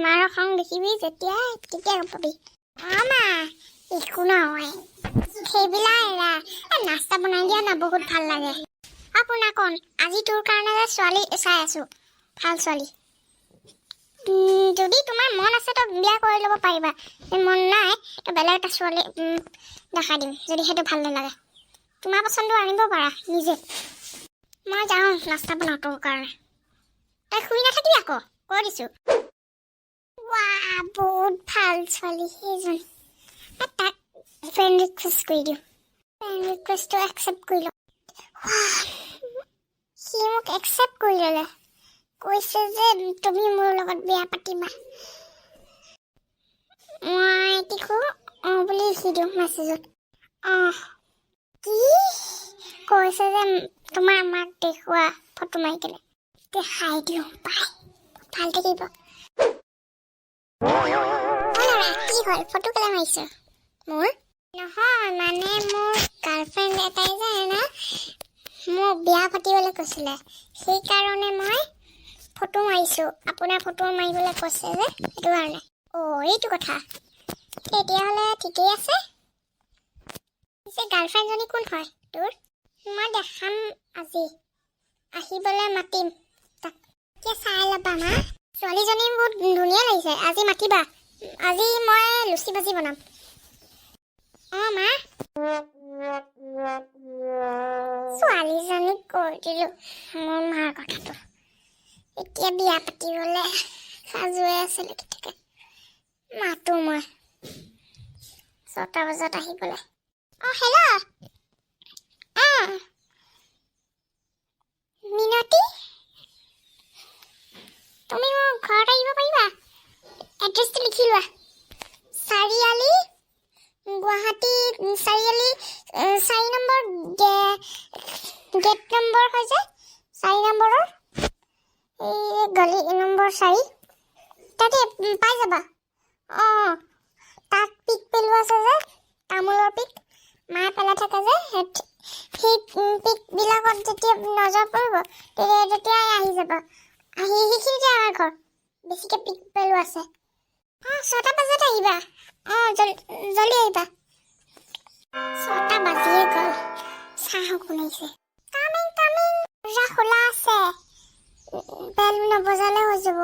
মাৰ খং দেখিবি যেতিয়া তেতিয়া গম পাবি মা একো নহয় সেইবিলাক এৰা নাস্তা বনাই দিয়া না বহুত ভাল লাগে পুনাকন আজি তোৰ কাৰণে যে ছোৱালী চাই আছো ভাল ছোৱালী যদি তোমাৰ মন আছে তো বিয়া কৰি ল'ব পাৰিবা মন নাই তো বেলেগ এটা ছোৱালী দেখাই দিম যদি সেইটো ভাল নালাগে তোমাৰ পচন্দ আনিব পাৰা নিজে মই যাওঁ নাস্তা বনাওঁ তোৰ কাৰণে তই শুই নাথাকিবি আকৌ কৈ দিছোঁ বহুত ভাল ছোৱালী সেইজন তাক ফ্ৰেণ্ড ৰিকুৱেষ্ট কৰি দিওঁ ফ্ৰেণ্ড ৰিকুৱেষ্টটো একচেপ্ট কৰি লওঁ সি মোক একচেপ্ট কৰি ল'লে কৈছে যে তুমি মোৰ লগত বিয়া পাতিবা মই কি কৰো বুলি লিখি দিওঁ মেছেজত কি কৈছে যে তোমাৰ মাক দেখুওৱা ফটো মাৰি কেনে দেখাই দিওঁ পাই ভাল থাকিব কি হ'ল ফটো কেলে মাৰিছ মোৰ নহয় মানে মোৰ গাৰ্লফ্ৰেণ্ড এটাই যায় না মোক বিয়া পাতিবলৈ কৈছিলে সেইকাৰণে মই ফটো মাৰিছোঁ আপোনাৰ ফটো মাৰিবলৈ কৈছে যে সেইটো কাৰণে এইটো কথা তেতিয়াহ'লে ঠিকেই আছে পিছে গাৰ্লফ্ৰেণ্ডজনী কোন হয় তোৰ মই দেখাম আজি আহিবলৈ মাতিম তাক এতিয়া চাই ল'বা মা ছোৱালীজনী বহুত ধুনীয়া লাগিছে আজি মাতিবা আজি মই লুচি ভাজি বনাম মা ছোৱালীজনীক কৈ দিলোঁ মোৰ মাৰ কথাটো এতিয়া বিয়া পাতিবলৈ সাজুৱে আছিলে কেতিয়াকৈ মাতো মই 6টা বজাত আহিবলৈ হেল্ল' মিনতী তুমি মোৰ ঘৰত আহিব পাৰিবা এড্ৰেছটো লিখি লোৱা চাৰিআলি গুৱাহাটী চাৰিআলি 4 নম্বৰ গেট নম্বৰ হয় যে 4 নম্বৰৰ এই গলি নম্বৰ 4 তাতে পাই যাবা তাত পিক পেলোৱা আছে যে তামোলৰ পিক মায়ে পেলাই থাকে যে সেই পিকবিলাকত যেতিয়া নজৰ পৰিব তেতিয়াই আহি যাব আহি সেইখিনিতে আমাৰ ঘৰ বেছিকৈ পিক পেলোৱা আছে 6টা বজাত আহিবা জলদি আহিবা 6টা বাজিয়ে গ'ল চাহ শুনাইছে কামিং দৰ্জা খোলা আছে বেল নবজালে হৈ যাব